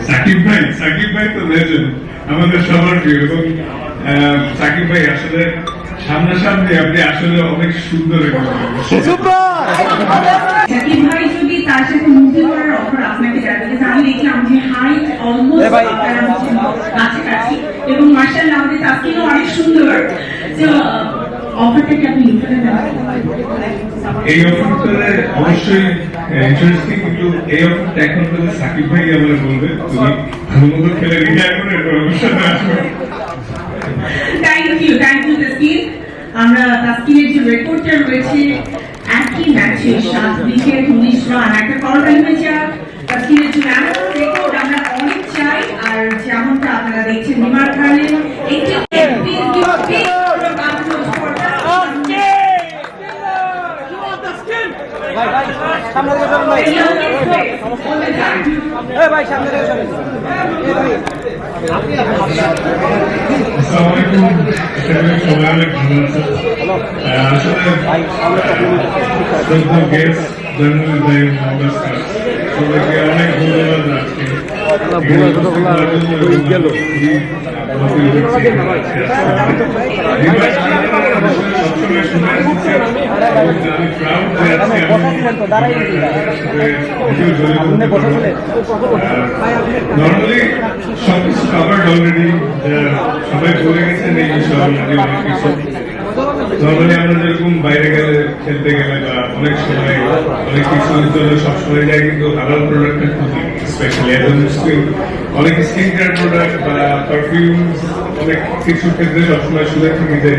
সাকিব ভাই তো লেজেন্ড, আমাদের সবার প্রিয়। এবং সাকিব ভাই আসলে সামনাসামনি আপনি আসলে অনেক সুন্দর। সাকিব ভাই যদি তার সাথে মুভি করার অফার আপনাকে দেয়, আমি দেখলাম যে হাইট অলমোস্ট কাছাকাছি এবং মার্শাল্লাহ আমাদের তাসকিনও অনেক সুন্দর। তো অফারটাকে আপনি নিতে এই অফারটা অবশ্যই ইন্টারেস্টিং, কিন্তু এই অফারটা এখন তাহলে সাকিব ভাই আমরা বলবে তুমি ভালো মতো খেলে রিটায়ার করে অনুষ্ঠানে আসবে। Thank you Taskin. আমরা তাসকিনের যে রেকর্ডটা রয়েছে একই ম্যাচে 7 উইকেট 19 রান, একটা পাওয়ার টাইম হয়েছে তাসকিনের জন্য রেকর্ড আমরা অনেক চাই। আর যেমনটা আপনারা দেখছেন নিমার খানের একটি নর্মালি সবকিছু কভার্ড অলরেডি, সবাই বলে গেছেন এই বিষয়ে। নর্মালি আমরা যেরকম বাইরে গেলে খেলতে গেলে বা অনেক সময় অনেক কিছুর জন্য সবসময় যাই, কিন্তু হালাল প্রোডাক্টটা খুবই স্পেশালি এজ মুসলিম অনেক স্কিন কেয়ার প্রোডাক্ট বা পারফিউম অনেক কিছুর ক্ষেত্রে সবসময় শুনে থাকি যে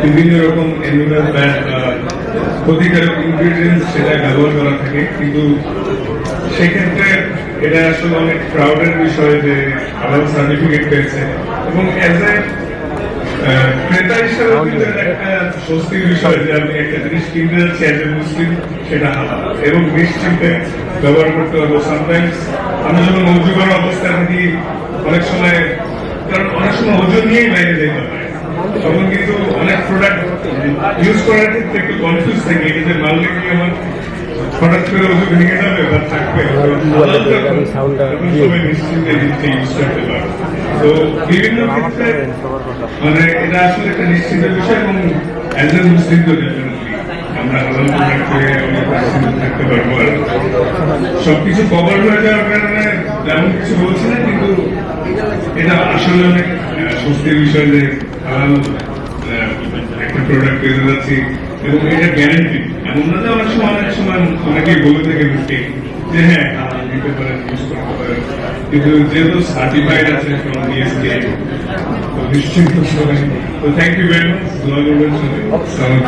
বিভিন্ন রকম অ্যানিমাল ব্যাড বা ক্ষতিকারক ইনগ্রিডিয়েন্টস সেটা ব্যবহার করা থাকে। কিন্তু সেক্ষেত্রে এটা আসলে অনেক প্রাউডের বিষয় যে হালাল সার্টিফিকেট পেয়েছে, এবং এজ এ ক্রেতা হিসেবে কিন্তু একটা স্বস্তির বিষয় যে আমি একটা জিনিস কিনতে যাচ্ছি এজ এ মুসলিম, সেটা হালাল এবং নিশ্চিন্তে ব্যবহার করতে পারবো। সামটাইমস আমরা যখন অজু করার অবস্থায় থাকি অনেক সময়, কারণ অনেক সময় ওজন নিয়েই বাইরে যেতে হয়, তখন কিন্তু অনেক প্রোডাক্ট ইউজ করার ক্ষেত্রে একটু কনফিউজ থাকে, এটা যে মারলে কি আমার হঠাৎ করে ওজু ভেঙে যাবে বা থাকবে, সবাই নিশ্চিন্তে ইউজ করতে পারবে। তো বিভিন্ন ক্ষেত্রে মানে এটা আসলে একটা নিশ্চিত বিষয়, এবং অ্যাজ এ মুসলিম তো ডেফিনেটলি আমরা হালাল প্রোডাক্টে নিশ্চিন্ত থাকতে পারবো। আর সবকিছু কভার হয়ে যাওয়ার কারণে তেমন কিছু বলছি না, কিন্তু এটা আসলে অনেক স্বস্তির বিষয় যে হালাল একটা প্রোডাক্ট পেতে যাচ্ছি, এবং এটা গ্যারেন্টি। এমন না যে অনেক সময় অনেকেই বলে থাকে মুখে যে হ্যাঁ হালাল নিতে পারেন, ইউজ করতে পারেন, কিন্তু যেহেতু সার্টিফাইড আছে ফ্রম বিএসকে, তো নিশ্চিন্ত সবাই। তো থ্যাংক ইউ ভেরি মাচ। দোয়া করবেন সবাই।